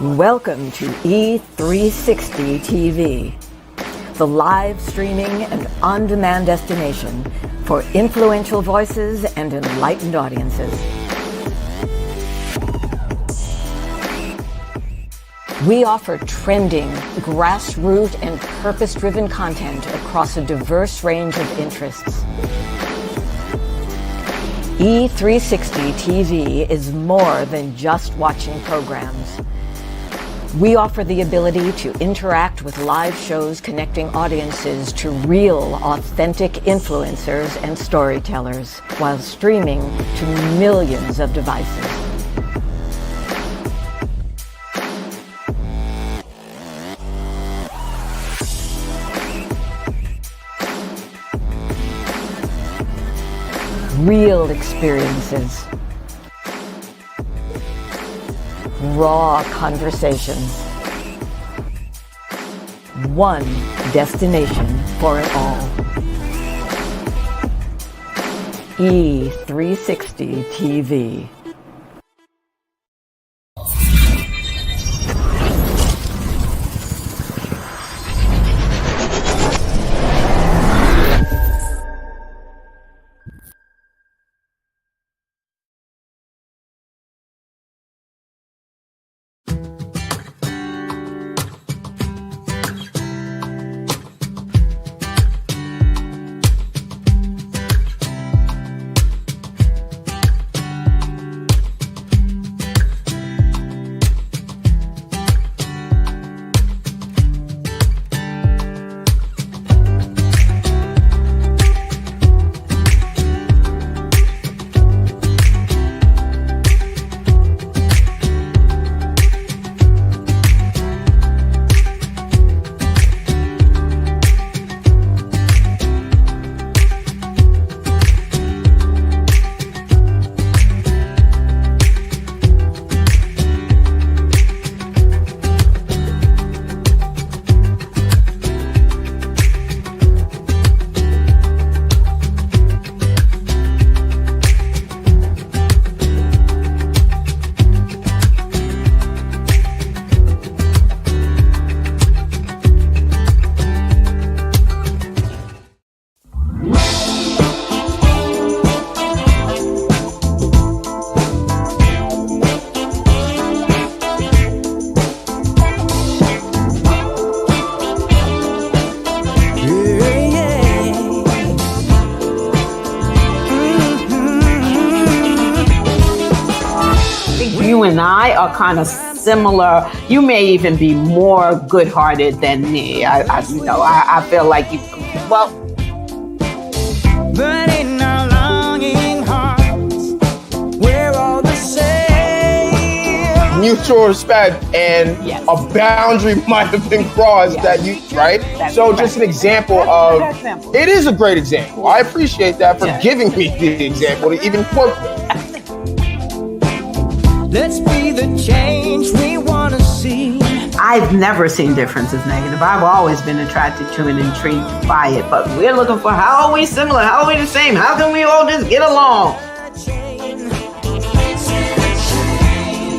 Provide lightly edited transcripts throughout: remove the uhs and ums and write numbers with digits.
Welcome to E360 TV, the live streaming and on-demand destination for influential voices and enlightened audiences. We offer trending, grassroots, and purpose-driven content across a diverse range of interests. E360 TV is more than just watching programs. We offer the ability to interact with live shows connecting audiences to real, authentic influencers and storytellers while streaming to millions of devices. Real experiences. Raw conversations. One destination for it all. E360 TV. You and I are kind of similar. You may even be more good-hearted than me. I feel like you. Well, but in our longing hearts, we're all the same. Mutual respect and yes. A boundary might have been crossed that you, right? That's so right. Just an example it is a great example. I appreciate that for giving me the example to even work with. Let's be the change we want to see. I've never seen differences negative. I've always been attracted to and intrigued by it. But we're looking for how are we similar? How are we the same? How can we all just get along?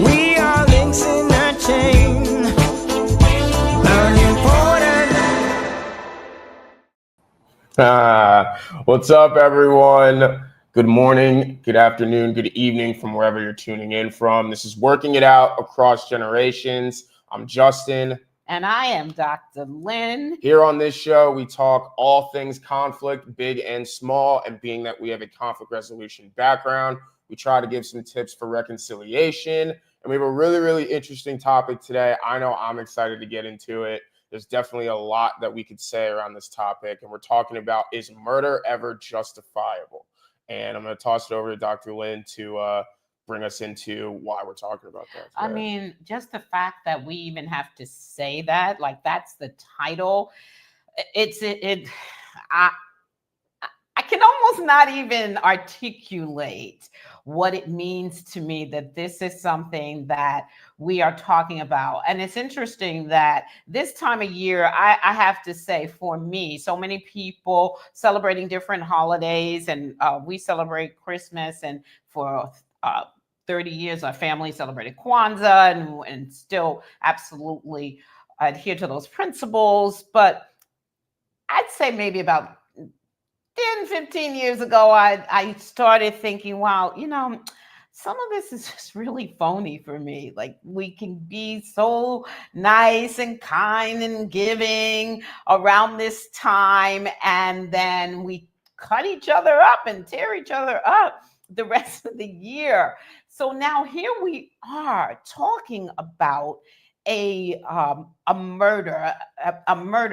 We are links in a chain. Unimportant. What's up, everyone? Good morning, good afternoon, good evening from wherever you're tuning in from. This is Working It Out Across Generations. I'm Justin. And I am Dr. Lynne. Here on this show, we talk all things conflict, big and small. And being that we have a conflict resolution background, we try to give some tips for reconciliation. And we have a really, really interesting topic today. I know I'm excited to get into it. There's definitely a lot that we could say around this topic. And we're talking about, is murder ever justifiable? And I'm going to toss it over to Dr. Lynne to bring us into why we're talking about that today. I mean, just the fact that we even have to say that, like that's the title. I can almost not even articulate what it means to me that this is something that we are talking about. And it's interesting that this time of year, I have to say, for me, so many people celebrating different holidays, and we celebrate Christmas, and for 30 years, our family celebrated Kwanzaa and still absolutely adhere to those principles. But I'd say maybe about 10, 15 years ago, I started thinking, wow, some of this is just really phony for me. Like, we can be so nice and kind and giving around this time, and then we cut each other up and tear each other up the rest of the year. So now here we are talking about a murder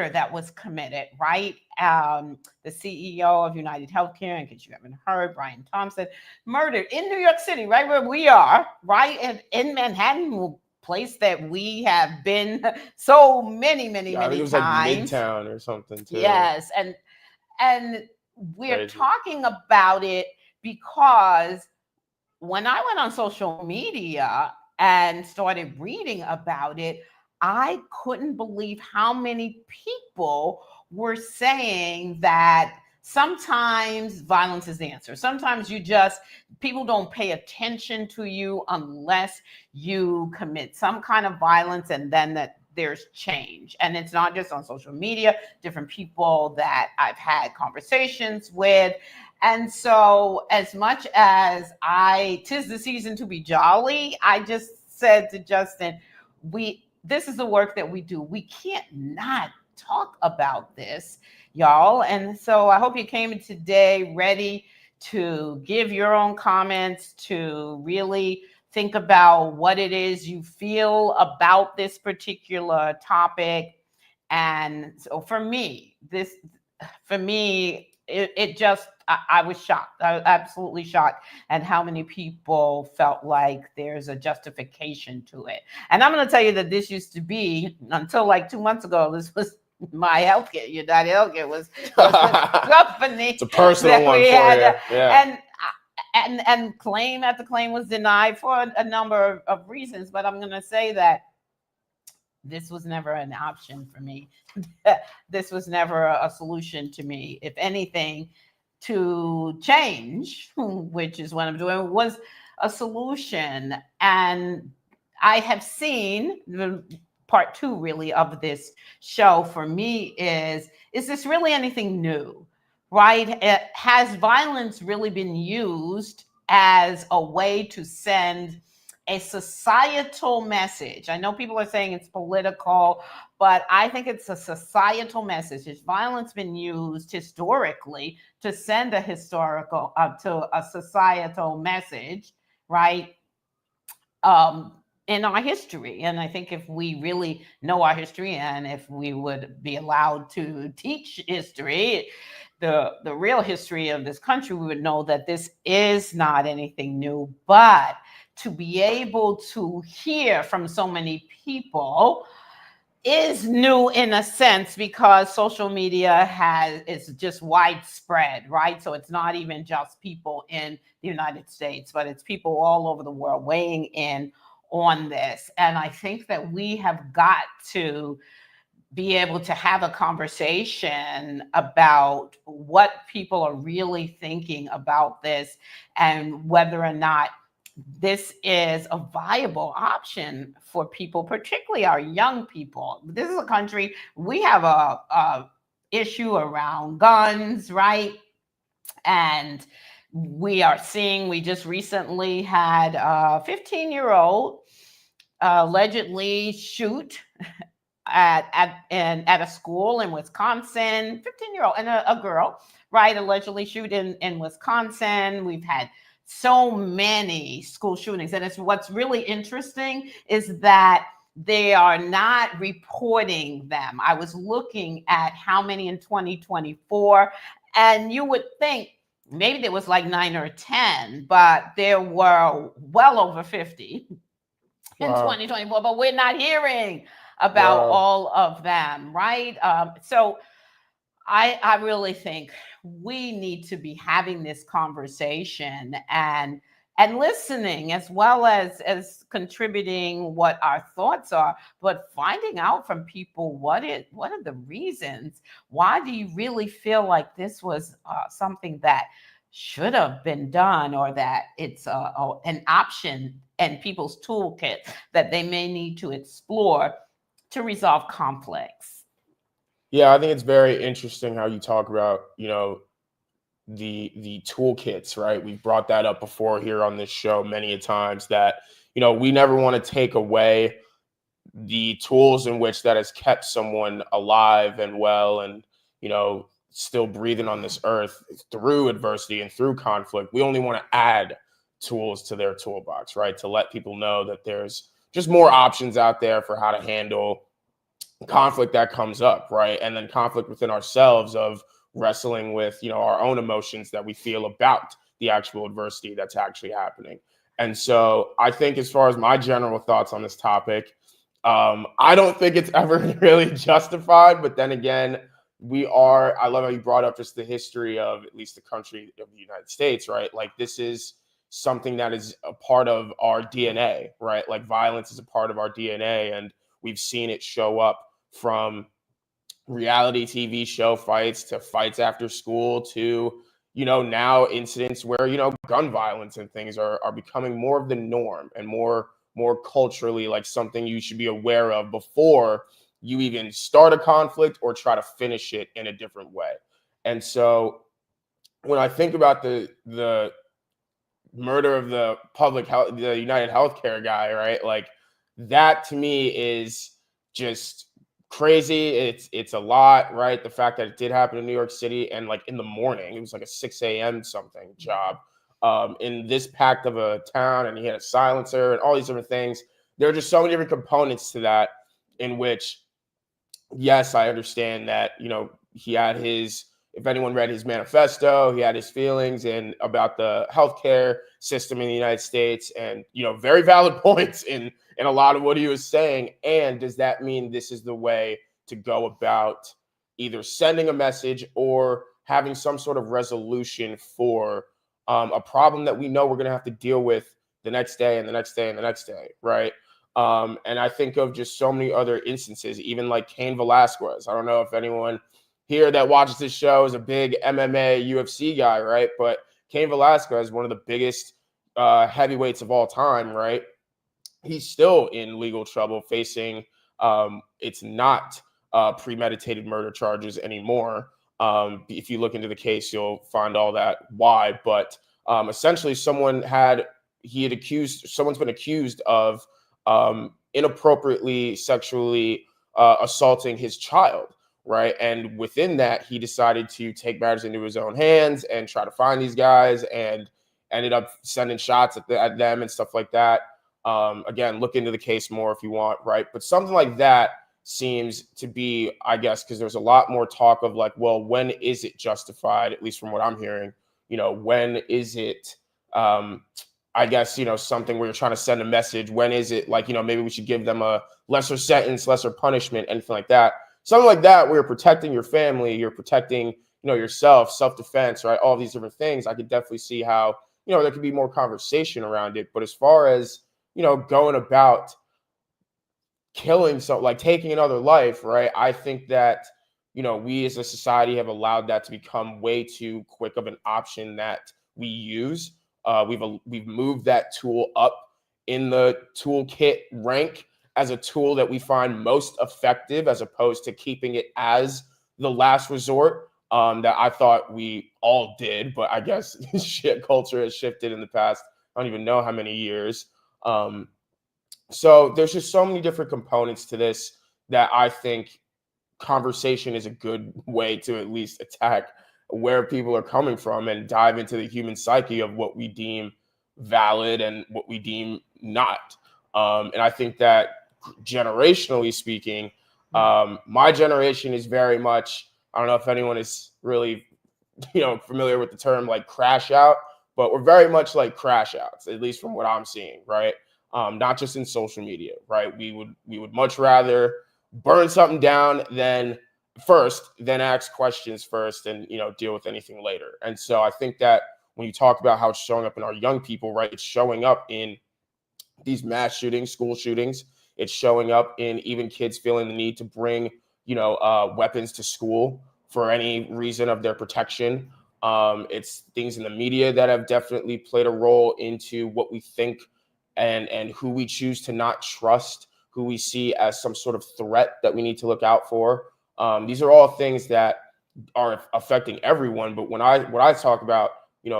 that was committed, right? The CEO of UnitedHealthcare, in case you haven't heard, Ryan Thompson, murdered in New York City, right where we are, right? And in Manhattan, place that we have been so many I think it times. was like Midtown or something too. Yes, and we're Crazy. talking about it because when I went on social media and started reading about it, I couldn't believe how many people were saying that sometimes violence is the answer. Sometimes people don't pay attention to you unless you commit some kind of violence, and then that there's change. And it's not just on social media, different people that I've had conversations with. And so, as much as 'tis the season to be jolly, I just said to Justin, this is the work that we do. We can't not talk about this, y'all. And so I hope you came in today ready to give your own comments, to really think about what it is you feel about this particular topic. And so for me, I was shocked. I was absolutely shocked at how many people felt like there's a justification to it. And I'm going to tell you that this used to be, until like 2 months ago, this was my healthcare. UnitedHealthcare was the company. It's a personal one for you. Yeah. And claim after claim was denied for a number of reasons. But I'm going to say that this was never an option for me. This was never a solution to me. If anything, to change, which is what I'm doing, was a solution. And I have seen the part 2 really of this show for me is this really anything new, right? Has violence really been used as a way to send a societal message? I know people are saying it's political, but I think it's a societal message. Has violence been used historically to send a societal message, right? In our history. And I think if we really know our history, and if we would be allowed to teach history, the real history of this country, we would know that this is not anything new. But to be able to hear from so many people is new in a sense, because social media is just widespread, right? So it's not even just people in the United States, but it's people all over the world weighing in on this. And I think that we have got to be able to have a conversation about what people are really thinking about this, and whether or not this is a viable option for people, particularly our young people. This is a country, we have a issue around guns, right? And we just recently had a 15-year-old allegedly shoot at a school in Wisconsin, 15-year-old and a girl, right, allegedly shoot in Wisconsin. We've had so many school shootings. And what's really interesting is that they are not reporting them. I was looking at how many in 2024, and you would think maybe there was like 9 or 10, but there were well over 50 in 2024, but we're not hearing about all of them, right? So I really think we need to be having this conversation and listening, as well as contributing what our thoughts are, but finding out from people what are the reasons. Why do you really feel like this was something that should have been done, or that it's an option and people's toolkit that they may need to explore to resolve conflicts? Yeah, I think it's very interesting how you talk about, the toolkits, right? We've brought that up before here on this show many a times that, we never want to take away the tools in which that has kept someone alive and well and, still breathing on this earth through adversity and through conflict. We only want to add tools to their toolbox, right? To let people know that there's just more options out there for how to handle conflict that comes up, right? And then conflict within ourselves of wrestling with, our own emotions that we feel about the actual adversity that's actually happening. And so I think as far as my general thoughts on this topic, I don't think it's ever really justified, but then again, I love how you brought up just the history of at least the country of the United States, right? Like this is something that is a part of our DNA, right? Like violence is a part of our DNA, and we've seen it show up from reality TV show fights to fights after school to, now incidents where, gun violence and things are becoming more of the norm and more culturally like something you should be aware of before you even start a conflict or try to finish it in a different way. And so when I think about the murder of the UnitedHealthcare guy, right? Like that to me is just crazy. It's a lot, right? The fact that it did happen in New York City and like in the morning, it was like a 6 a.m. something job in this packed of a town, and he had a silencer and all these different things. There are just so many different components to that in which, yes, I understand that, he had if anyone read his manifesto, he had his feelings and about the healthcare system in the United States and, very valid points in a lot of what he was saying. And does that mean this is the way to go about either sending a message or having some sort of resolution for a problem that we know we're going to have to deal with the next day and the next day and the next day, right? And I think of just so many other instances, even like Cain Velasquez. I don't know if anyone here that watches this show is a big MMA, UFC guy, right? But Cain Velasquez, one of the biggest heavyweights of all time, right? He's still in legal trouble facing, it's not premeditated murder charges anymore. If you look into the case, you'll find all that why. But essentially, someone's been accused of inappropriately sexually assaulting his child, right? And within that, he decided to take matters into his own hands and try to find these guys, and ended up sending shots at them and stuff like that. Again, look into the case more if you want, right? But something like that seems to be, I guess, because there's a lot more talk of like, well, when is it justified? At least from what I'm hearing, when is it, I guess, something where you're trying to send a message? When is it like, maybe we should give them a lesser sentence, lesser punishment, anything like that? Something like that, where you're protecting your family, you're protecting, yourself, self-defense, right? All these different things. I could definitely see how, there could be more conversation around it. But as far as, going about killing, so like taking another life, right? I think that, we as a society have allowed that to become way too quick of an option that we use. We've moved that tool up in the toolkit rank as a tool that we find most effective, as opposed to keeping it as the last resort. That I thought we all did, but I guess shit culture has shifted in the past, I don't even know how many years. So there's just so many different components to this that I think conversation is a good way to at least attack where people are coming from and dive into the human psyche of what we deem valid and what we deem not. And I think that generationally speaking, my generation is very much, I don't know if anyone is really, familiar with the term like crash out, but we're very much like crash outs, at least from what I'm seeing, right? Not just in social media, right? We would much rather burn something down than ask questions first and, deal with anything later. And so I think that when you talk about how it's showing up in our young people, right, it's showing up in these mass shootings, school shootings. It's showing up in even kids feeling the need to bring, weapons to school for any reason of their protection. It's things in the media that have definitely played a role into what we think and who we choose to not trust, who we see as some sort of threat that we need to look out for. These are all things that are affecting everyone. But when I talk about,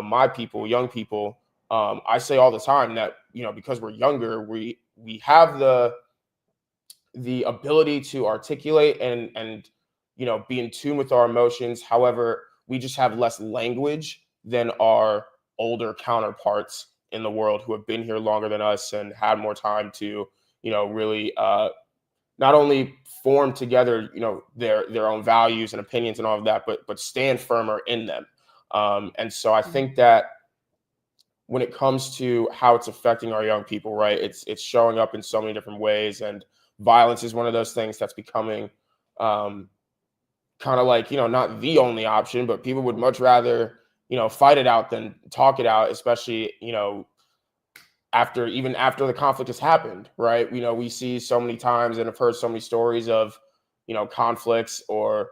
my people, young people, I say all the time that, because we're younger, we have the ability to articulate and be in tune with our emotions. However, we just have less language than our older counterparts in the world who have been here longer than us and had more time to really not only form together their own values and opinions and all of that, but stand firmer in them. And so I think that when it comes to how it's affecting our young people, right, it's showing up in so many different ways, and violence is one of those things that's becoming kind of like, not the only option, but people would much rather, fight it out than talk it out, especially, after the conflict has happened, right? We see so many times and have heard so many stories of, conflicts or,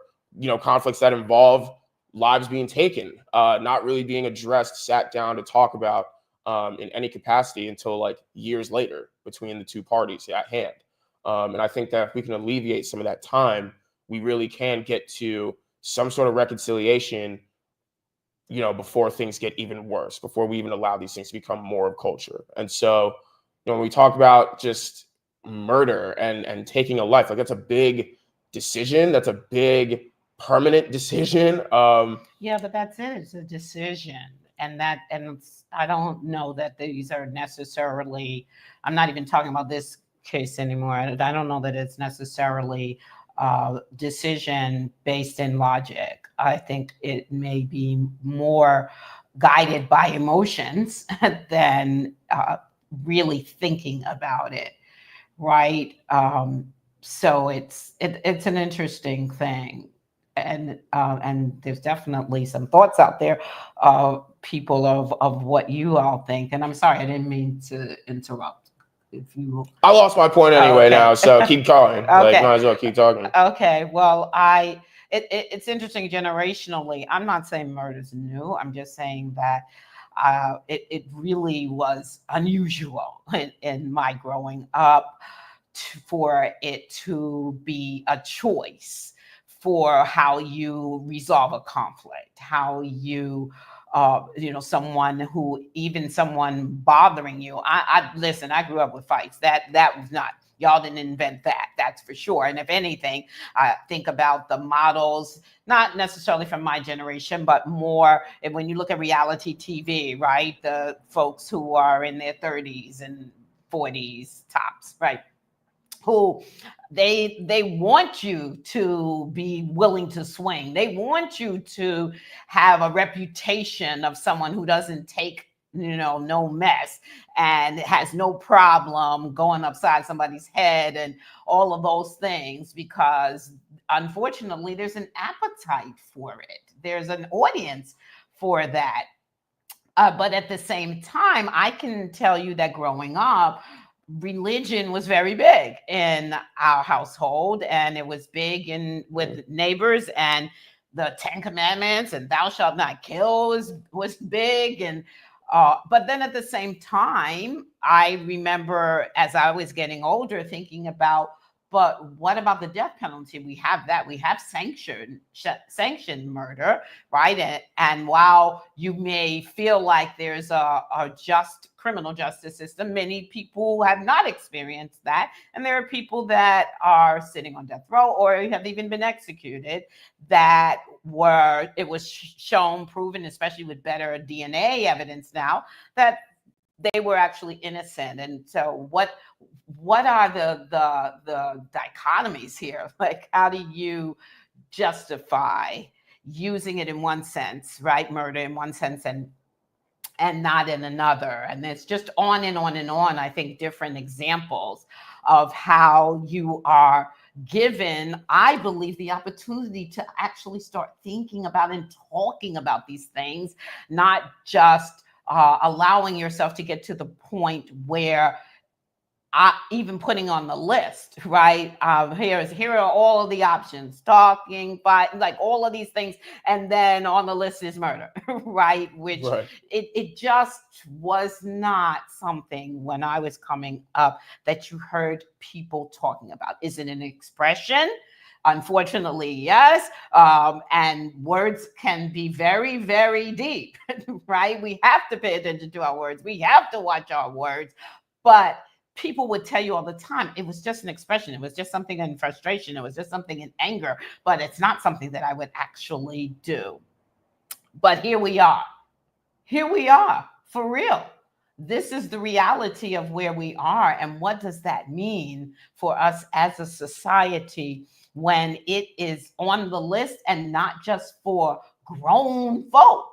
conflicts that involve lives being taken, not really being addressed, sat down to talk about in any capacity until like years later between the two parties at hand. And I think that if we can alleviate some of that time, we really can get to some sort of reconciliation, before things get even worse, before we even allow these things to become more of culture. And so, when we talk about just murder and taking a life, like that's a big decision. That's a big permanent decision. Yeah, but that's it. It's a decision. And I don't know that these are necessarily, I'm not even talking about this case anymore. I don't know that it's necessarily decision based in logic. I think it may be more guided by emotions than really thinking about it, right? So it's an interesting thing, and there's definitely some thoughts out there, people of what you all think. And I'm sorry, I didn't mean to interrupt. I lost my point anyway. Okay. Now, so keep going. Okay. Like, might as well keep talking. Okay. Well, it's interesting generationally. I'm not saying murder's new. I'm just saying that it really was unusual in my growing up for it to be a choice for how you resolve a conflict, how you someone bothering you. I listen, I grew up with fights. That was not, y'all didn't invent that, that's for sure. And if anything, I think about the models, not necessarily from my generation, but more when you look at reality TV, right? The folks who are in their 30s and 40s tops, right? Who they want you to be willing to swing. They want you to have a reputation of someone who doesn't take, no mess and has no problem going upside somebody's head and all of those things, because unfortunately there's an appetite for it. There's an audience for that. But at the same time, I can tell you that growing up, religion was very big in our household, and it was big with neighbors, and the 10 Commandments and thou shalt not kill was big. And but then at the same time, I remember as I was getting older thinking about, but what about the death penalty? We have that. We have sanctioned murder, right? And while you may feel like there's a just criminal justice system, many people have not experienced that. And there are people that are sitting on death row or have even been executed that it was shown, proven, especially with better DNA evidence now, that they were actually innocent. And so what are the dichotomies here? Like, how do you justify using it in one sense, right? Murder in one sense and not in another. And it's just on and on and on. I think different examples of how you are given, I believe, the opportunity to actually start thinking about and talking about these things, not just allowing yourself to get to the point where even putting on the list, right? Here are all of the options: stalking, like all of these things, and then on the list is murder, right? Which Right. it just was not something when I was coming up that you heard people talking about. Is it an expression? Unfortunately, yes. And words can be very, very deep, right? We have to pay attention to our words. We have to watch our words. But people would tell you all the time, it was just an expression. It was just something in frustration. It was just something in anger, but it's not something that I would actually do. But here we are. Here we are, for real. This is the reality of where we are. And what does that mean for us as a society when it is on the list, and not just for grown folk,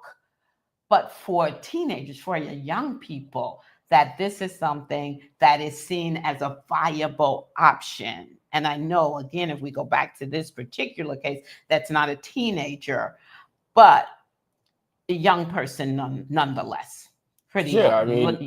but for teenagers, for your young people, that this is something that is seen as a viable option? And I know, again, if we go back to this particular case, that's not a teenager, but a young person nonetheless. Pretty Yeah, young.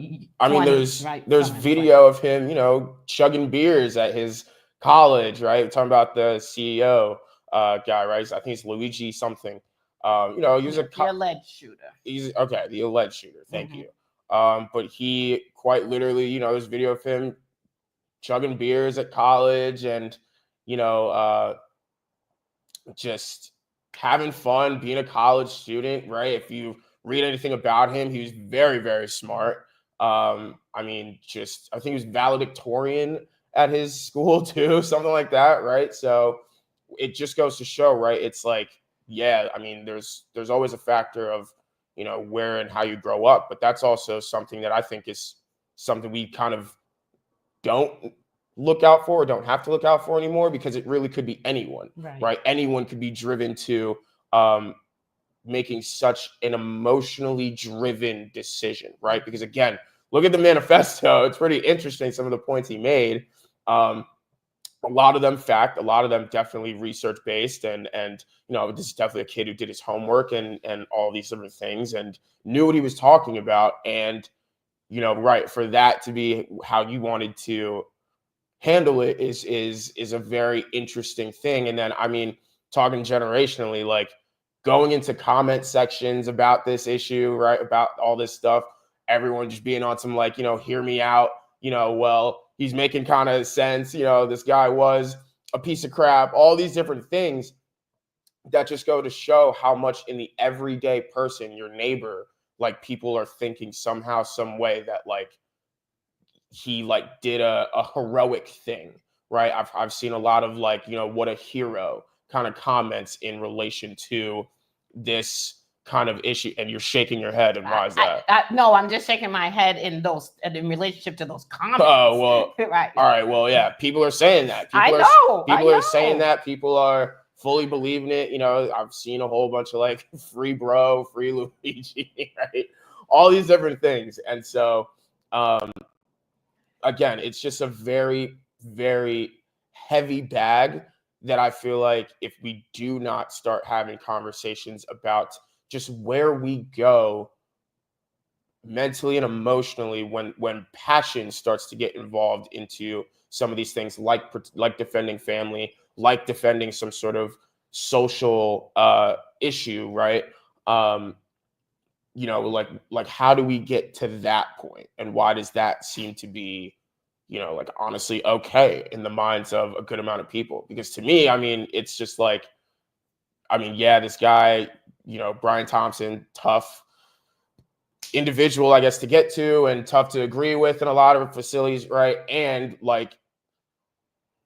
I mean, 20s, right? there's Somewhere in video of him, chugging beers at his college, right? We're talking about the CEO guy, right? I think it's Luigi something. He was the alleged shooter. he's okay, the alleged shooter. Thank Mhm. you. But he quite literally, there's video of him chugging beers at college, and you know, just having fun, being a college student, right? If you read anything about him, he was very, very smart. I think he was valedictorian at his school too, something like that, right? So it just goes to show, right? It's like, yeah, there's always a factor of, where and how you grow up, but that's also something that I think is something we kind of don't look out for, or don't have to look out for anymore, because it really could be anyone, right? Anyone could be driven to making such an emotionally driven decision, right? Because again, look at the manifesto. It's pretty interesting, some of the points he made. A lot of them fact, a lot of them definitely research based, and this is definitely a kid who did his homework and all these different things and knew what he was talking about. And right, for that to be how you wanted to handle it is a very interesting thing. And then talking generationally, like going into comment sections about this issue, right, about all this stuff, everyone just being on some like, hear me out, well, he's making kind of sense, this guy was a piece of crap, all these different things that just go to show how much in the everyday person, your neighbor, like people are thinking somehow, some way that like he like did a heroic thing, right? I've seen a lot of like, what a hero kind of comments in relation to this kind of issue, and you're shaking your head. And why is that? No, I'm just shaking my head in relationship to those comments. Oh, well, right. All right. Well, yeah, people are saying that. People are saying that. People are fully believing it. I've seen a whole bunch of like free bro, free Luigi, right? All these different things. And so, again, it's just a very, very heavy bag that I feel like if we do not start having conversations about just where we go mentally and emotionally when passion starts to get involved into some of these things, like defending family, like defending some sort of social issue, right? Like how do we get to that point, and why does that seem to be like honestly okay in the minds of a good amount of people? Because to me, it's just like, yeah, this guy, Brian Thompson, tough individual, I guess, to get to, and tough to agree with in a lot of facilities, right? And like,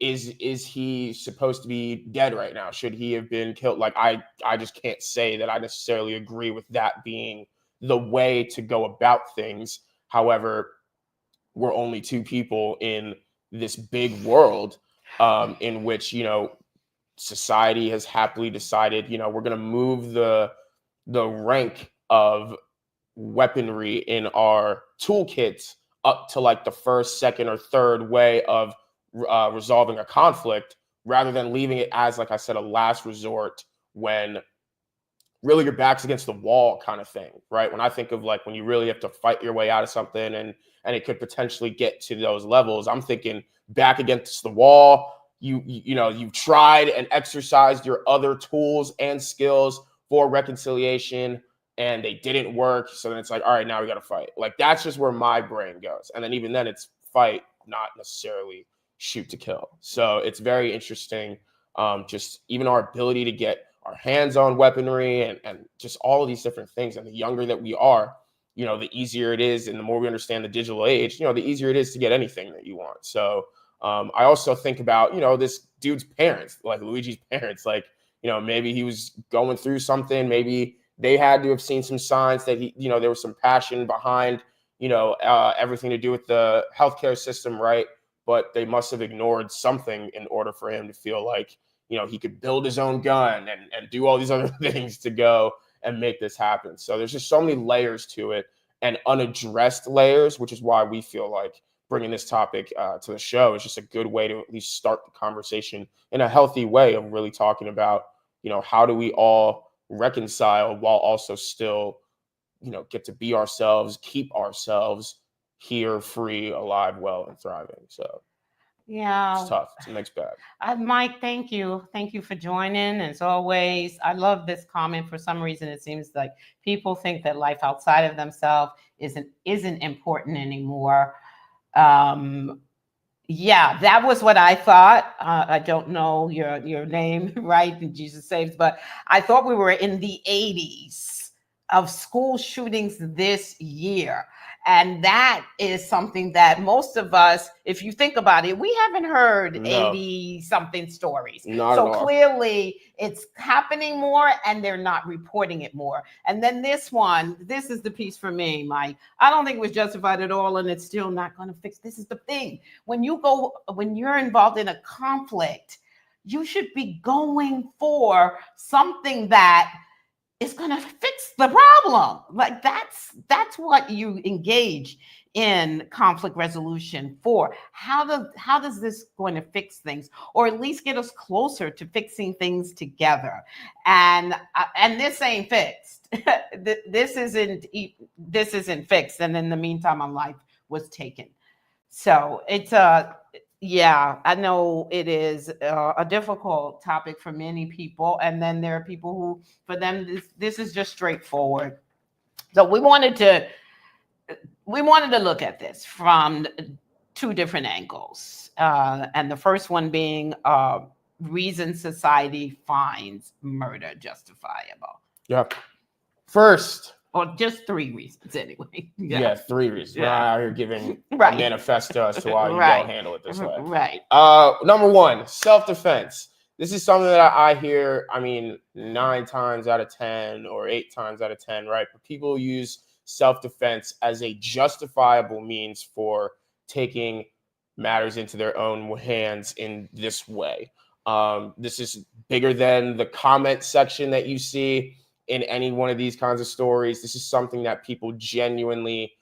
is he supposed to be dead right now? Should he have been killed? Like, I just can't say that I necessarily agree with that being the way to go about things. However, we're only two people in this big world in which, society has happily decided, we're going to move the rank of weaponry in our toolkits up to like the first, second, or third way of resolving a conflict, rather than leaving it as, like I said, a last resort when really your back's against the wall kind of thing, right? When I think of like when you really have to fight your way out of something, and and it could potentially get to those levels. I'm thinking back against the wall. You've tried and exercised your other tools and skills for reconciliation, and they didn't work. So then it's like, all right, now we got to fight. Like, that's just where my brain goes. And then even then it's fight, not necessarily shoot to kill. So it's very interesting. Just even our ability to get our hands on weaponry and just all of these different things. And the younger that we are, the easier it is. And the more we understand the digital age, the easier it is to get anything that you want. So I also think about, this dude's parents, like Luigi's parents, like, maybe he was going through something. Maybe they had to have seen some signs that there was some passion behind, everything to do with the healthcare system, right? But they must have ignored something in order for him to feel like, he could build his own gun and do all these other things to go and make this happen. So there's just so many layers to it and unaddressed layers, which is why we feel like bringing this topic to the show is just a good way to at least start the conversation in a healthy way of really talking about, how do we all reconcile while also still, get to be ourselves, keep ourselves here, free, alive, well, and thriving. So yeah, it's tough. It's a mixed bag. Mike, thank you. Thank you for joining. As always, I love this comment. For some reason, it seems like people think that life outside of themselves isn't important anymore. Yeah, that was what I thought. I don't know your name, right? Jesus saves, but I thought we were in the 80s of school shootings this year. And that is something that most of us, if you think about it, we haven't heard 80 something stories. So clearly it's happening more and they're not reporting it more. And then this is the piece for me, Mike. I don't think it was justified at all, and it's still not going to fix. This is the thing. When you're involved in a conflict, you should be going for something that is going to fix the problem. Like that's what you engage in conflict resolution for. How does this going to fix things, or at least get us closer to fixing things together? And this ain't fixed. This isn't fixed. And in the meantime, my life was taken. So it's yeah, I know it is a difficult topic for many people. And then there are people who, for them, this is just straightforward. So we wanted to look at this from two different angles. And the first one being reason society finds murder justifiable. Yep. First. Or just 3 reasons anyway. Yeah, 3 reasons. Yeah. We're not out here giving a Right. manifesto as to why you Right. don't handle it this way. Right. Number 1, self-defense. This is something that I hear, 9 times out of 10 or 8 times out of 10, right? But people use self-defense as a justifiable means for taking matters into their own hands in this way. This is bigger than the comment section that you see in any one of these kinds of stories. This is something that people genuinely,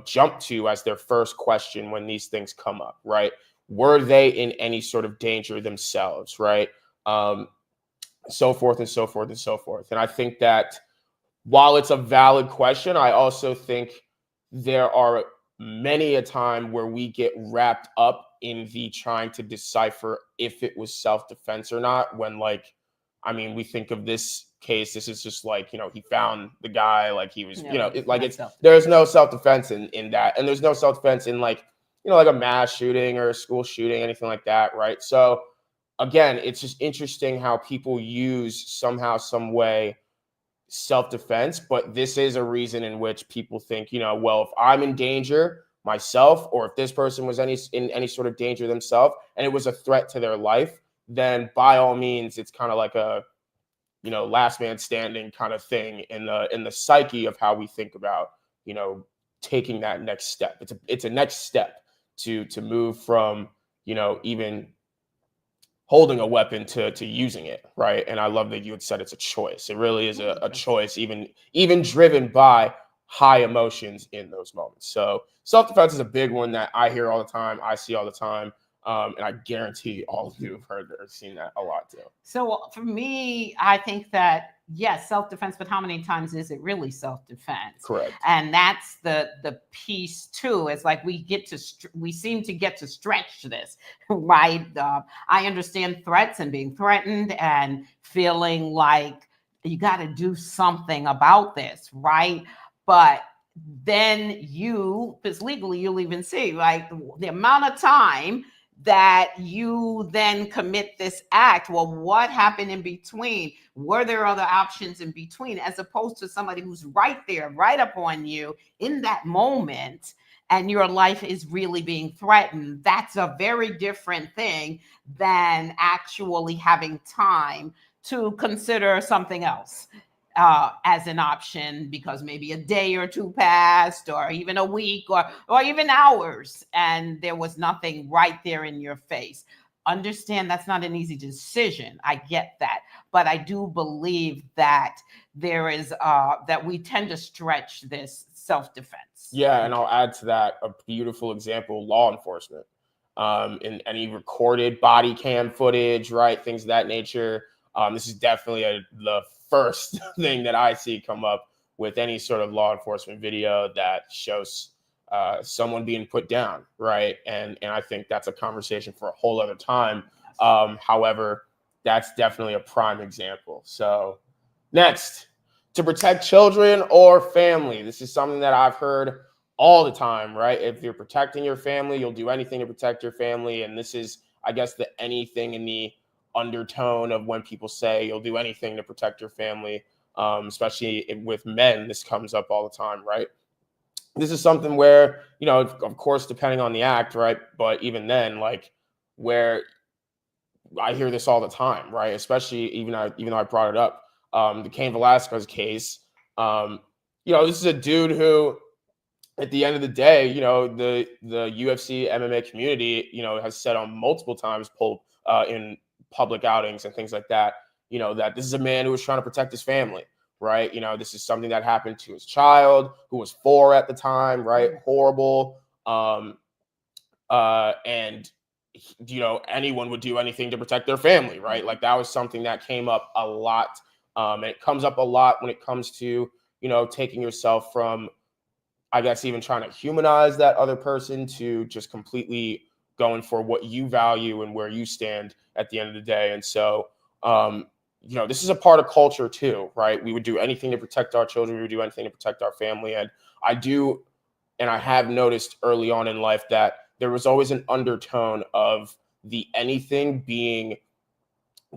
jump to as their first question when these things come up, right? Were they in any sort of danger themselves, right? So forth and so forth and so forth. And I think that while it's a valid question, I also think there are many a time where we get wrapped up in the trying to decipher if it was self-defense or not, when we think of this case, this is just like, he found the guy, like he was, there's no self-defense in that. And there's no self-defense in like a mass shooting or a school shooting, anything like that. Right. So again, it's just interesting how people use somehow, some way self-defense, but this is a reason in which people think, well, if I'm in danger myself, or if this person was in any sort of danger themselves and it was a threat to their life, then by all means, it's kind of like a, last man standing kind of thing in the psyche of how we think about, taking that next step. It's a next step to move from, even holding a weapon to using it, right? And I love that you had said it's a choice. It really is a choice, even driven by high emotions in those moments. So self-defense is a big one that I hear all the time, I see all the time. And I guarantee all of you have heard or seen that a lot too. So for me, I think that yes, self-defense, but how many times is it really self-defense? Correct. And that's the piece too. It's like we seem to get to stretch this, right? I understand threats and being threatened and feeling like you got to do something about this, right? But then because legally you'll even see like the amount of time that you then commit this act. Well, what happened in between? Were there other options in between, as opposed to somebody who's right there, right up on you in that moment, and your life is really being threatened? That's a very different thing than actually having time to consider something else as an option, because maybe a day or two passed, or even a week, or even hours, and there was nothing right there in your face. Understand that's not an easy decision. I get that. But I do believe that there is that we tend to stretch this self-defense. Yeah, and I'll add to that a beautiful example: law enforcement. In any recorded body cam footage, right? Things of that nature. This is definitely the first thing that I see come up with any sort of law enforcement video that shows someone being put down, right? And I think that's a conversation for a whole other time. However, that's definitely a prime example. So next, to protect children or family. This is something that I've heard all the time, right? If you're protecting your family, you'll do anything to protect your family. And this is, I guess, the anything in the undertone of when people say you'll do anything to protect your family, especially with men. This comes up all the time, right? This is something where, of course, depending on the act, right? But even then, like, where I hear this all the time, right? Especially even though I brought it up, the Cain Velasquez case. This is a dude who, at the end of the day, the UFC MMA community, has said on multiple times, in public outings and things like that, that this is a man who was trying to protect his family, right? This is something that happened to his child, who was 4 at the time, right? Horrible. And anyone would do anything to protect their family, right? Like, that was something that came up a lot. And it comes up a lot when it comes to, taking yourself from, I guess, even trying to humanize that other person to just completely going for what you value and where you stand at the end of the day. And so, this is a part of culture too, right? We would do anything to protect our children. We would do anything to protect our family. And I have noticed early on in life that there was always an undertone of the anything being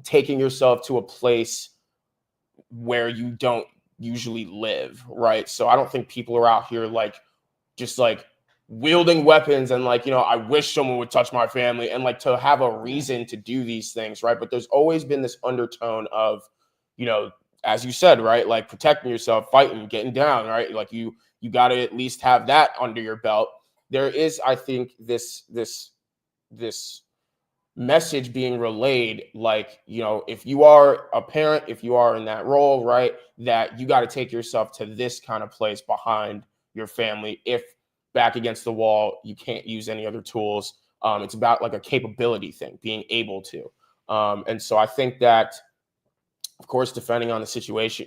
taking yourself to a place where you don't usually live, right? So I don't think people are out here just wielding weapons and I wish someone would touch my family and to have a reason to do these things, right? But there's always been this undertone of, as you said, right, like protecting yourself, fighting, getting down, right? Like you got to at least have that under your belt. There is, I think, this message being relayed, if you are a parent, if you are in that role, right, that you got to take yourself to this kind of place behind your family. If back against the wall, you can't use any other tools. It's about a capability thing, being able to. And so I think that, of course, depending on the situation,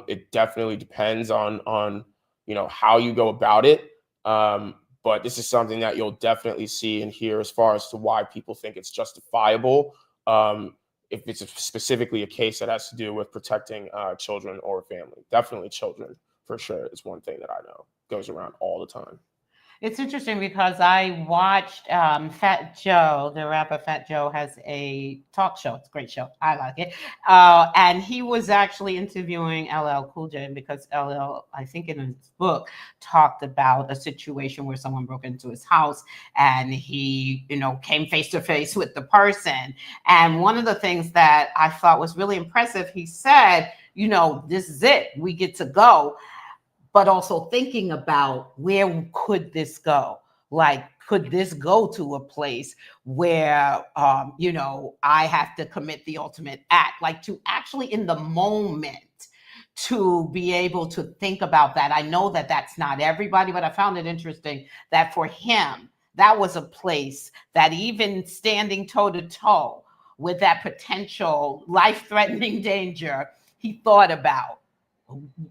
it definitely depends on how you go about it. But this is something that you'll definitely see and hear as far as to why people think it's justifiable. If it's specifically a case that has to do with protecting children or family. Definitely children, for sure, is one thing that I know goes around all the time. It's interesting because I watched Fat Joe, the rapper Fat Joe, has a talk show. It's a great show. I like it. And he was actually interviewing LL Cool J, because LL, I think in his book, talked about a situation where someone broke into his house and he, came face to face with the person. And one of the things that I thought was really impressive, he said, this is it. We get to go. But also thinking about where could this go? Could this go to a place where, I have to commit the ultimate act, to actually in the moment to be able to think about that. I know that that's not everybody, but I found it interesting that for him, that was a place that even standing toe to toe with that potential life-threatening danger, he thought about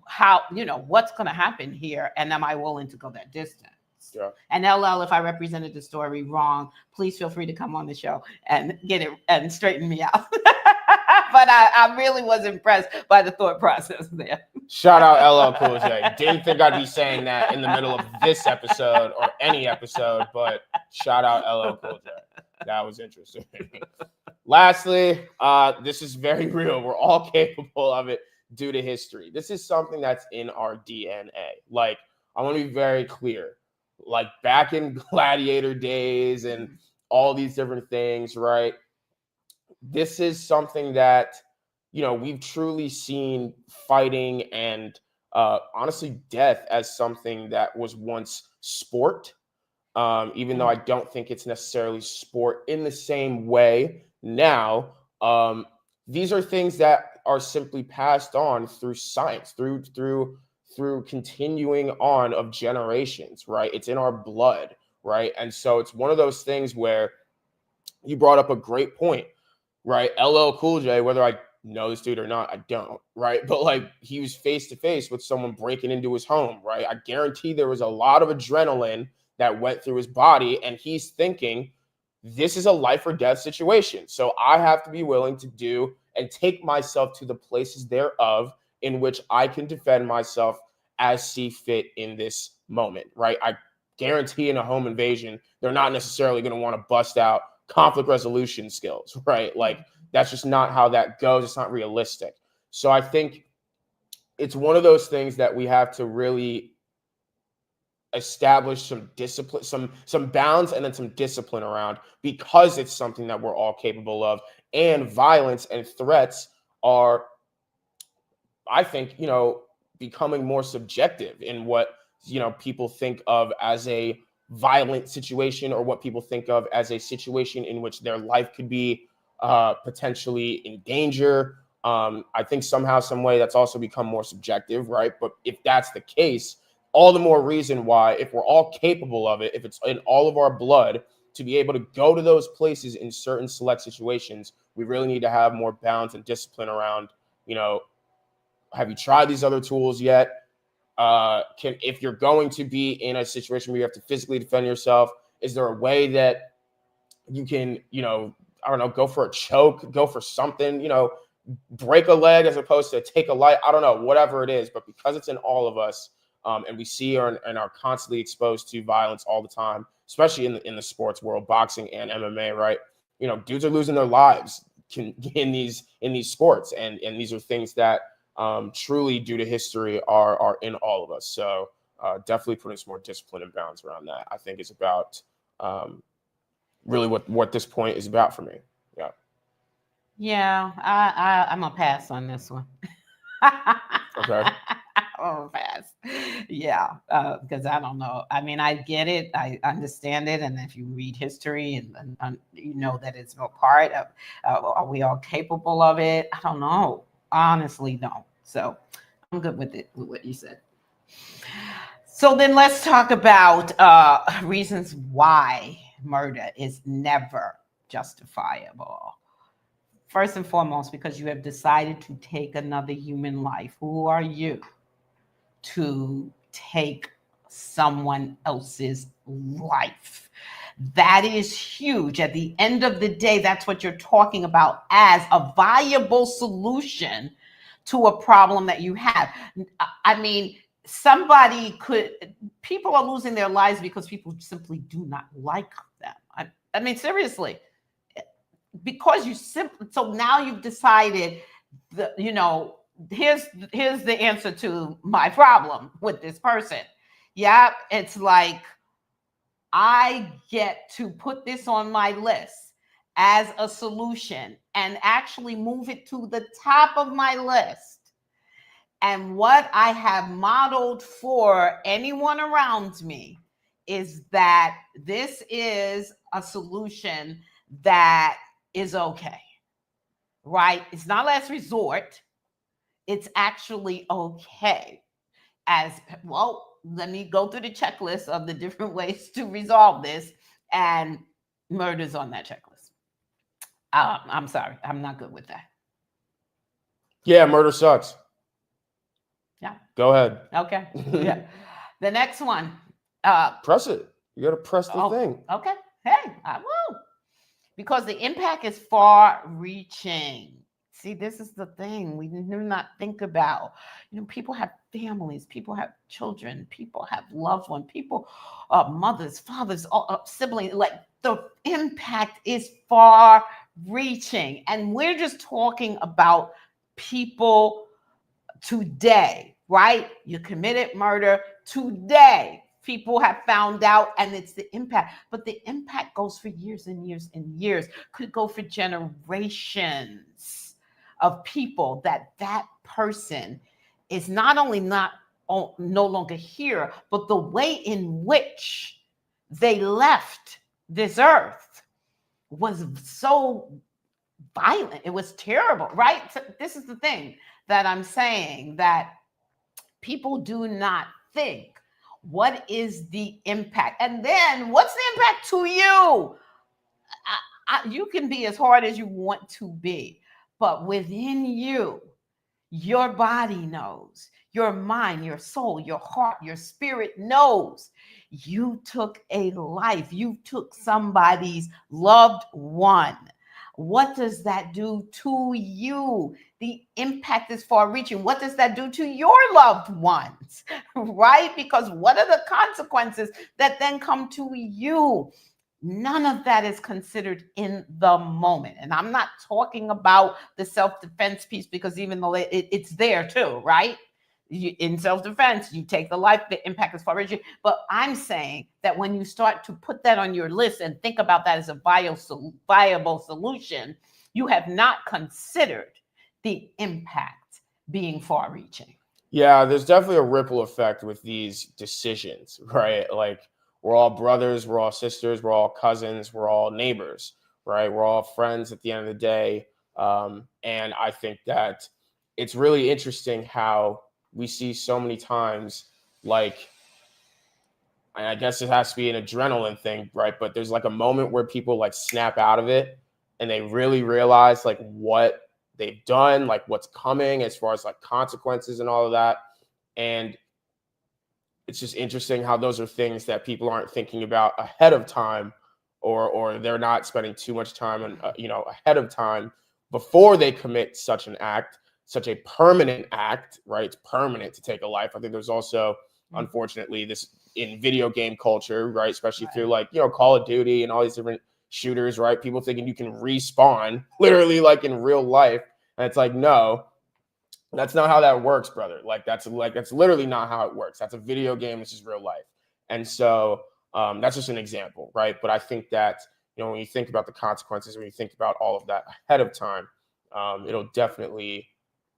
how, what's going to happen here, and am I willing to go that distance? Yeah. And LL, if I represented the story wrong, please feel free to come on the show and get it and straighten me out. But I really was impressed by the thought process there. Shout out LL Cool J. Didn't think I'd be saying that in the middle of this episode or any episode, but shout out LL Cool J. That was interesting. Lastly, this is very real. We're all capable of it due to history. This is something that's in our DNA. Like, I want to be very clear. Like back in gladiator days and all these different things, right? This is something that, we've truly seen fighting and honestly death as something that was once sport. Even though I don't think it's necessarily sport in the same way now. These are things that are simply passed on through science, through continuing on of generations, right? It's in our blood, right? And so it's one of those things where you brought up a great point, right? LL Cool J, whether I know this dude or not, I don't, right? But like, he was face to face with someone breaking into his home, right? I guarantee there was a lot of adrenaline that went through his body, and he's thinking, this is a life or death situation. So I have to be willing to do and take myself to the places thereof in which I can defend myself as see fit in this moment, right? I guarantee in a home invasion, they're not necessarily going to want to bust out conflict resolution skills, right? Like, that's just not how that goes. It's not realistic. So I think it's one of those things that we have to really establish some discipline, some bounds, and then some discipline around, because it's something that we're all capable of. And violence and threats are, I think, becoming more subjective in what, people think of as a violent situation, or what people think of as a situation in which their life could be potentially in danger. I think somehow, some way, that's also become more subjective, right? But if that's the case, all the more reason why, if we're all capable of it, if it's in all of our blood to be able to go to those places in certain select situations, we really need to have more bounds and discipline around, have you tried these other tools yet? If you're going to be in a situation where you have to physically defend yourself, is there a way that you can, I don't know, go for a choke, go for something, break a leg as opposed to take a life? I don't know, whatever it is. But because it's in all of us, and we see and are constantly exposed to violence all the time, especially in the sports world, boxing and MMA, right? Dudes are losing their lives in these sports, and these are things that truly, due to history, are in all of us. So definitely putting some more discipline and balance around that, I think, is about really what this point is about for me. Yeah. Yeah, I'm gonna pass on this one. Okay. Oh, fast. Yeah, because I don't know. I mean, I get it. I understand it. And if you read history and you know that it's a part of, are we all capable of it? I don't know. Honestly, no. So I'm good with it, with what you said. So then let's talk about reasons why murder is never justifiable. First and foremost, because you have decided to take another human life. Who are you to take someone else's life? That is huge. At the end of the day, that's what you're talking about as a viable solution to a problem that you have. I mean, people are losing their lives because people simply do not like them. I mean, seriously, because so now you've decided that, here's the answer to my problem with this person. Yeah, it's like, I get to put this on my list as a solution and actually move it to the top of my list. And what I have modeled for anyone around me is that this is a solution that is okay, right? It's not last resort. It's actually okay. As well, let me go through the checklist of the different ways to resolve this, and murder's on that checklist. I'm sorry. I'm not good with that. Yeah, murder sucks. Yeah. Go ahead. Okay. Yeah. The next one. Press it. You got to press the thing. Okay. Hey, I will. Because the impact is far reaching. See, this is the thing we do not think about. People have families, people have children, people have loved ones, people, mothers, fathers, siblings. Like, the impact is far reaching. And we're just talking about people today, right? You committed murder today. People have found out, and it's the impact. But the impact goes for years and years and years. Could go for generations of people that person is not only no longer here, but the way in which they left this earth was so violent. It was terrible, right? So this is the thing that I'm saying, that people do not think, what is the impact? And then what's the impact to you? You can be as hard as you want to be, but within you, your body knows, your mind, your soul, your heart, your spirit knows you took a life, you took somebody's loved one. What does that do to you? The impact is far reaching. What does that do to your loved ones, right? Because what are the consequences that then come to you? None of that is considered in the moment. And I'm not talking about the self-defense piece, because even though it's there too, right? In self-defense, you take the life, the impact is far reaching. But I'm saying that when you start to put that on your list and think about that as a viable solution, you have not considered the impact being far reaching. Yeah, there's definitely a ripple effect with these decisions, right? Like, we're all brothers, we're all sisters, we're all cousins, we're all neighbors, right? We're all friends at the end of the day. And I think that it's really interesting how we see so many times, like, I guess it has to be an adrenaline thing, right? But there's like a moment where people like snap out of it and they really realize like what they've done, like what's coming as far as like consequences and all of that. And it's just interesting how those are things that people aren't thinking about ahead of time, or they're not spending too much time on, ahead of time before they commit such an act, such a permanent act, right? It's permanent to take a life. I think there's also, unfortunately, this in video game culture, right? Especially through like, Call of Duty and all these different shooters, right? People thinking you can respawn literally like in real life. And it's like, no, that's not how that works, brother. That's literally not how it works. That's a video game. This is real life. And so that's just an example, right? But I think that, when you think about the consequences, when you think about all of that ahead of time, it'll definitely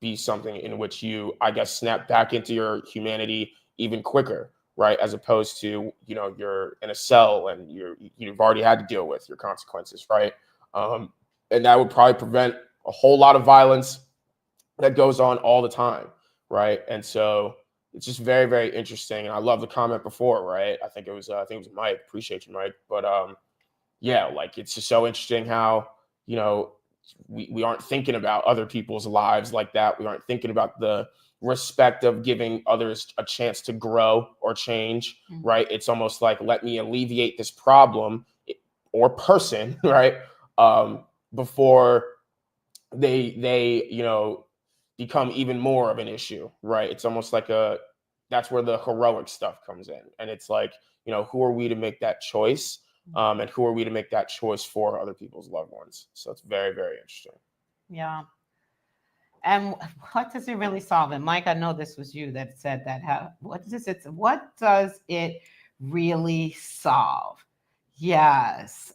be something in which you, I guess, snap back into your humanity even quicker, right? As opposed to, you're in a cell and you've already had to deal with your consequences, right? And that would probably prevent a whole lot of violence that goes on all the time, right? And so it's just very, very interesting. And I love the comment before, right? I think it was Mike. Appreciate you, Mike. But yeah, like, it's just so interesting how, we aren't thinking about other people's lives like that. We aren't thinking about the respect of giving others a chance to grow or change, right? It's almost like, let me alleviate this problem or person, right? Before they become even more of an issue, right? It's almost like that's where the heroic stuff comes in. And it's like, who are we to make that choice? And who are we to make that choice for other people's loved ones? So it's very, very interesting. Yeah. And what does it really solve? And Mike, I know this was you that said that. What does it really solve? Yes.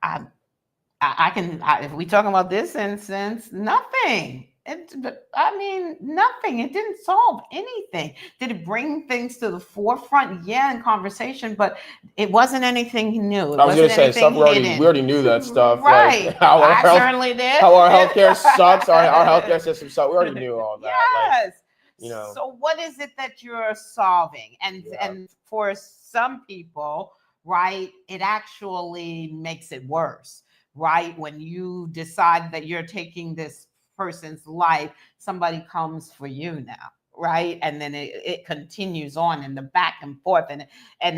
I can, if we talking about this instance, nothing. Nothing. It didn't solve anything. Did it bring things to the forefront? Yeah, in conversation, but it wasn't anything new. I was going to say, stuff we already knew that stuff. Right. Like certainly did. How our healthcare sucks. Our healthcare system sucks. We already knew all that. Yes. So what is it that you're solving? And for some people, right, it actually makes it worse, right? When you decide that you're taking this person's life, somebody comes for you now, right? And then it continues on in the back and forth, and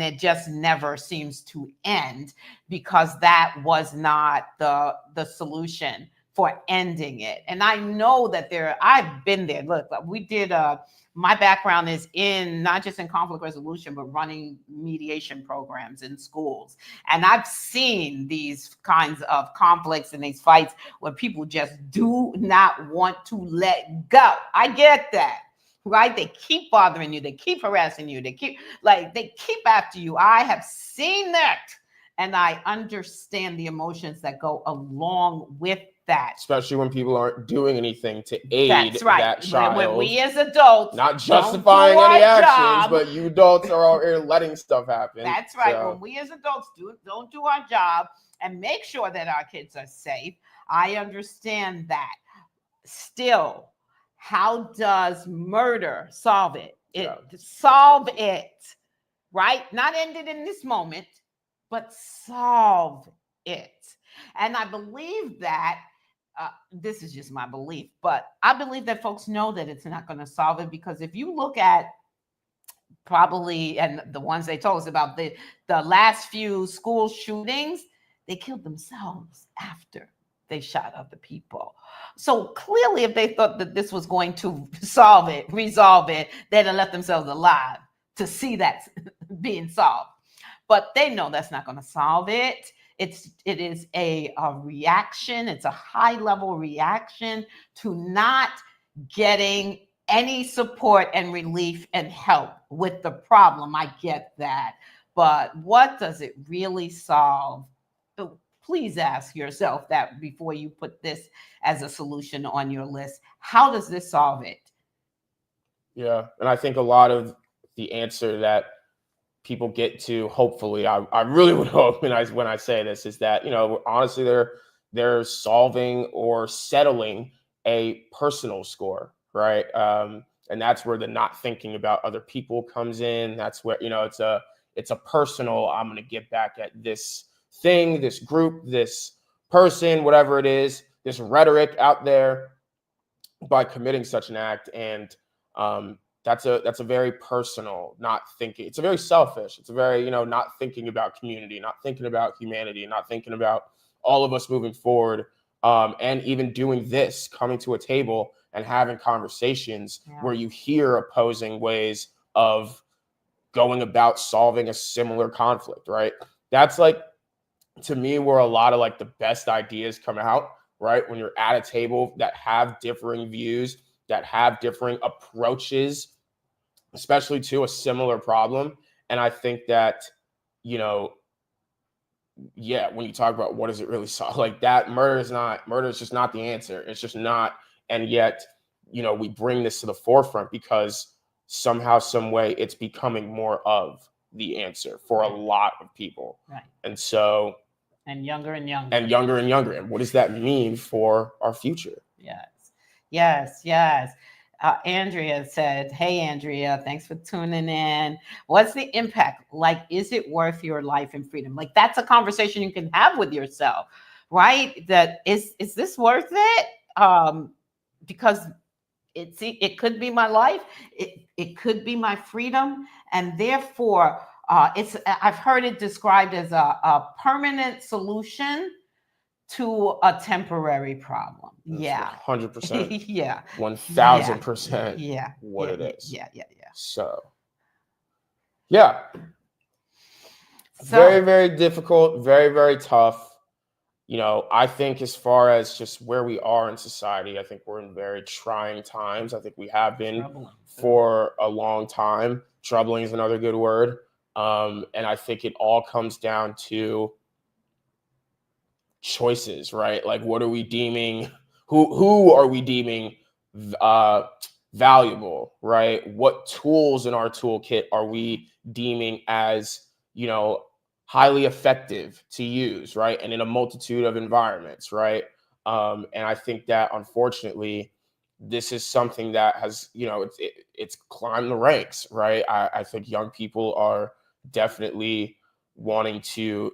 it just never seems to end, because that was not the solution for ending it. And I know that I've been there. Look, we did my background is in not just in conflict resolution, but running mediation programs in schools. And I've seen these kinds of conflicts and these fights where people just do not want to let go. I get that, right? They keep bothering you. They keep harassing you. They keep after you. I have seen that. And I understand the emotions that go along with that. Especially when people aren't doing anything to aid That's right. that child. When we as adults not justifying any actions, job, but you adults are out here letting stuff happen. That's right. So when we as adults don't do our job and make sure that our kids are safe, I understand that. Still, how does murder solve it? Solve it, right? Not end it in this moment, but solve it. And I believe that this is just my belief, but I believe that folks know that it's not going to solve it, because if you look at probably, and the ones they told us about, the last few school shootings, they killed themselves after they shot other people. So clearly, if they thought that this was going to resolve it, they'd have left themselves alive to see that being solved. But they know that's not going to solve it. It is a reaction. It's a high-level reaction to not getting any support and relief and help with the problem. I get that. But what does it really solve? Please ask yourself that before you put this as a solution on your list. How does this solve it? Yeah, and I think a lot of the answer that people get to, hopefully, I really would hope when I say this, is that, honestly, they're solving or settling a personal score, right? And that's where the not thinking about other people comes in. That's where, it's a personal, I'm going to get back at this thing, this group, this person, whatever it is, this rhetoric out there, by committing such an act. And that's a very personal, not thinking. It's a very selfish. It's a very, not thinking about community, not thinking about humanity, not thinking about all of us moving forward. And even doing this, coming to a table and having conversations where you hear opposing ways of going about solving a similar conflict, right? That's like, to me, where a lot of like the best ideas come out, right? When you're at a table that have differing views, that have differing approaches, especially to a similar problem. And I think that, when you talk about what does it really solve, like that, murder is just not the answer. It's just not. And yet, we bring this to the forefront because somehow, some way, it's becoming more of the answer for a lot of people. Right. And so, and younger and younger. And what does that mean for our future? Yes. Andrea said, "Hey, Andrea, thanks for tuning in. What's the impact? Like, is it worth your life and freedom?" Like, that's a conversation you can have with yourself, right? That is this worth it? Because it could be my life. It could be my freedom. And therefore, I've heard it described as a permanent solution to a temporary problem. That's 100%. Yeah. 1000%. Yeah. What it is. Yeah. So, yeah. Very, very difficult. Very, very tough. I think as far as just where we are in society, I think we're in very trying times. I think we have been for a long time. Troubling is another good word. And I think it all comes down to choices, right? Like, what are we deeming, who are we deeming valuable, right? What tools in our toolkit are we deeming as, highly effective to use, right? And in a multitude of environments, right? And I think that, unfortunately, this is something that has, it's climbed the ranks, right? I think young people are definitely wanting to,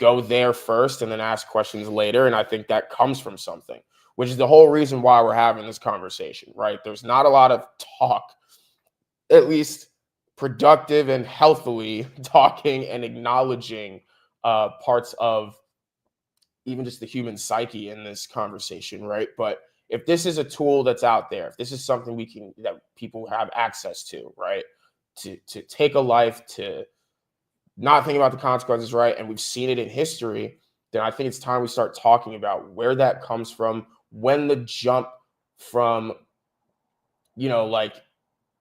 go there first and then ask questions later. And I think that comes from something, which is the whole reason why we're having this conversation, right? There's not a lot of talk, at least productive and healthily talking and acknowledging parts of even just the human psyche in this conversation, right? But if this is a tool that's out there, if this is something that people have access to, right? To take a life, to not think about the consequences, right? And we've seen it in history, then I think it's time we start talking about where that comes from, when the jump from, like,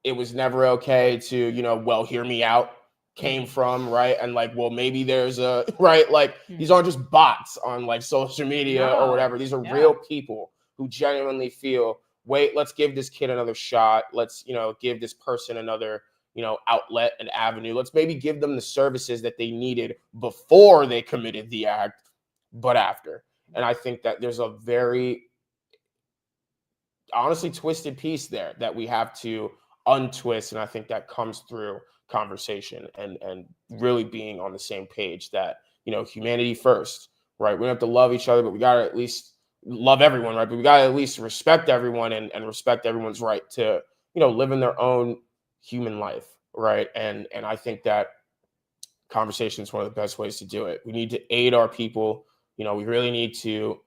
it was never okay to, well, hear me out came from, right? And like, well, maybe there's a, right? Like, these aren't just bots on like social media or whatever. These are real people who genuinely feel, wait, let's give this kid another shot. Let's, give this person another, outlet and avenue. Let's maybe give them the services that they needed before they committed the act, but after. And I think that there's a very honestly twisted piece there that we have to untwist. And I think that comes through conversation and really being on the same page that, humanity first, right? We don't have to love each other, but we got to at least love everyone, right? But we got to at least respect everyone and respect everyone's right to, live in their own human life, right? And I think that conversation is one of the best ways to do it. We need to aid our people. We really need to,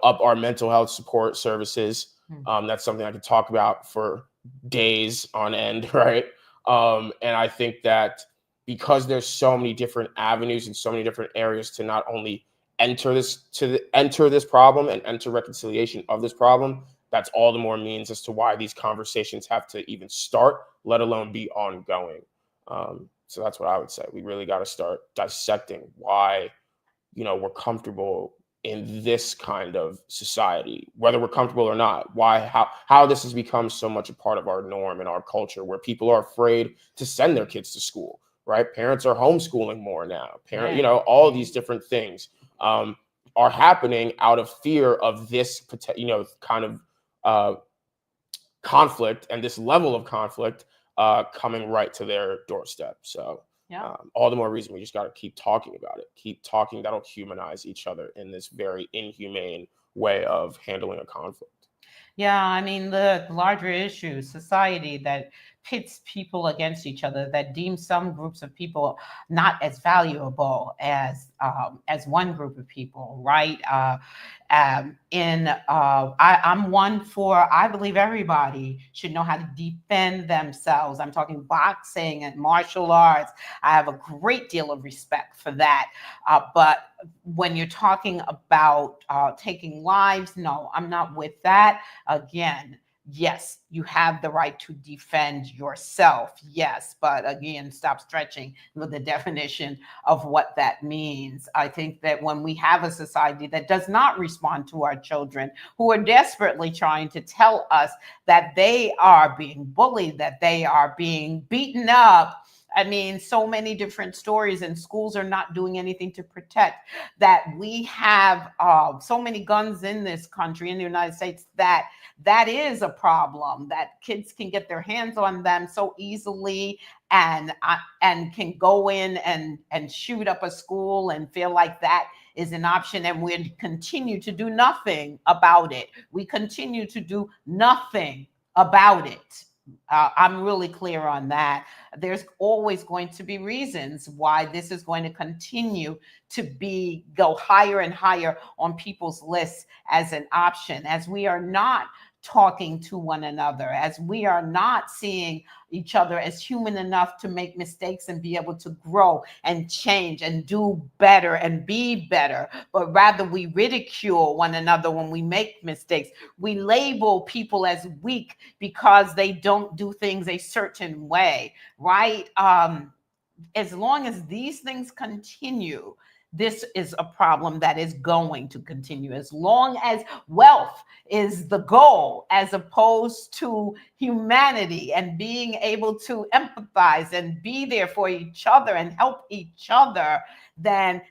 up our mental health support services. That's something I could talk about for days on end, right? And I think that because there's so many different avenues and so many different areas to not only enter this problem and enter reconciliation of this problem, that's all the more means as to why these conversations have to even start, let alone be ongoing. So that's what I would say. We really got to start dissecting why, we're comfortable in this kind of society, whether we're comfortable or not, how this has become so much a part of our norm and our culture, where people are afraid to send their kids to school, right? Parents are homeschooling more now. All of these different things are happening out of fear of this, kind of conflict and this level of conflict coming right to their doorstep. So all the more reason we just got to keep talking about it. Keep talking. That'll humanize each other in this very inhumane way of handling a conflict. Yeah, I mean, the larger issue, society that pits people against each other, that deems some groups of people not as valuable as one group of people, right? I'm one for, I believe everybody should know how to defend themselves. I'm talking boxing and martial arts. I have a great deal of respect for that. But when you're talking about taking lives, no, I'm not with that. Again, yes, you have the right to defend yourself. Yes, but again, stop stretching with the definition of what that means. I think that when we have a society that does not respond to our children, who are desperately trying to tell us that they are being bullied, that they are being beaten up, I mean, so many different stories, and schools are not doing anything to protect, that we have so many guns in this country, in the United States, that is a problem, that kids can get their hands on them so easily and can go in and shoot up a school and feel like that is an option. And we continue to do nothing about it. We continue to do nothing about it. I'm really clear on that. There's always going to be reasons why this is going to continue to go higher and higher on people's lists as an option, as we are not talking to one another, as we are not seeing each other as human enough to make mistakes and be able to grow and change and do better and be better, but rather we ridicule one another when we make mistakes. We label people as weak because they don't do things a certain way, right? As long as these things continue, this is a problem that is going to continue. As long as wealth is the goal, as opposed to humanity and being able to empathize and be there for each other and help each other, then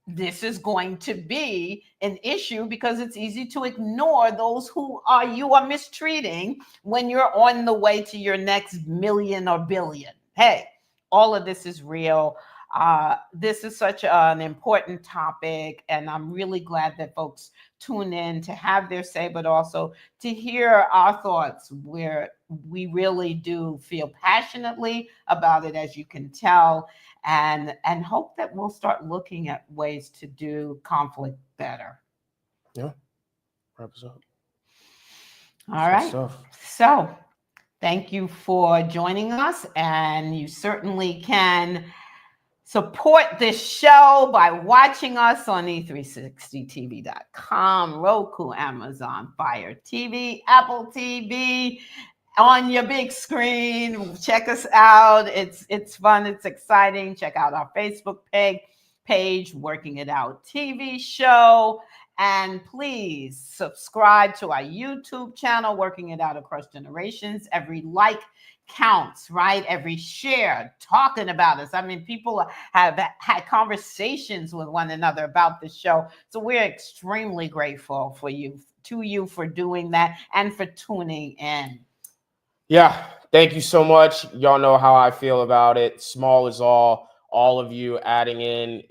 this is going to be an issue, because it's easy to ignore those who you are mistreating when you're on the way to your next million or billion. Hey, all of this is real. This is such an important topic, and I'm really glad that folks tune in to have their say, but also to hear our thoughts, where we really do feel passionately about it, as you can tell, and hope that we'll start looking at ways to do conflict better. Yeah, wrap us up. All right. So thank you for joining us, and you certainly can support this show by watching us on e360tv.com, Roku, Amazon Fire TV, Apple TV, on your big screen. Check us out. It's fun. It's exciting. Check out our Facebook page, Working It Out TV show. And please subscribe to our YouTube channel, Working It Out Across Generations. Every like counts, right? Every share, talking about us. I mean, people have had conversations with one another about the show. So we're extremely grateful for you for doing that and for tuning in. Yeah, thank you so much. Y'all know how I feel about it. Small is all of you adding in,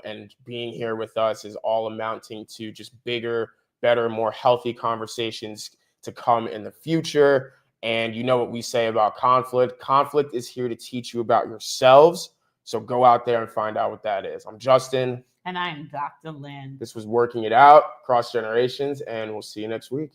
and being here with us is all amounting to just bigger, better, more healthy conversations to come in the future. And you know what we say about conflict. Conflict is here to teach you about yourselves. So go out there and find out what that is. I'm Justin. And I'm Dr. Lynne. This was Working It Out Across Generations, and we'll see you next week.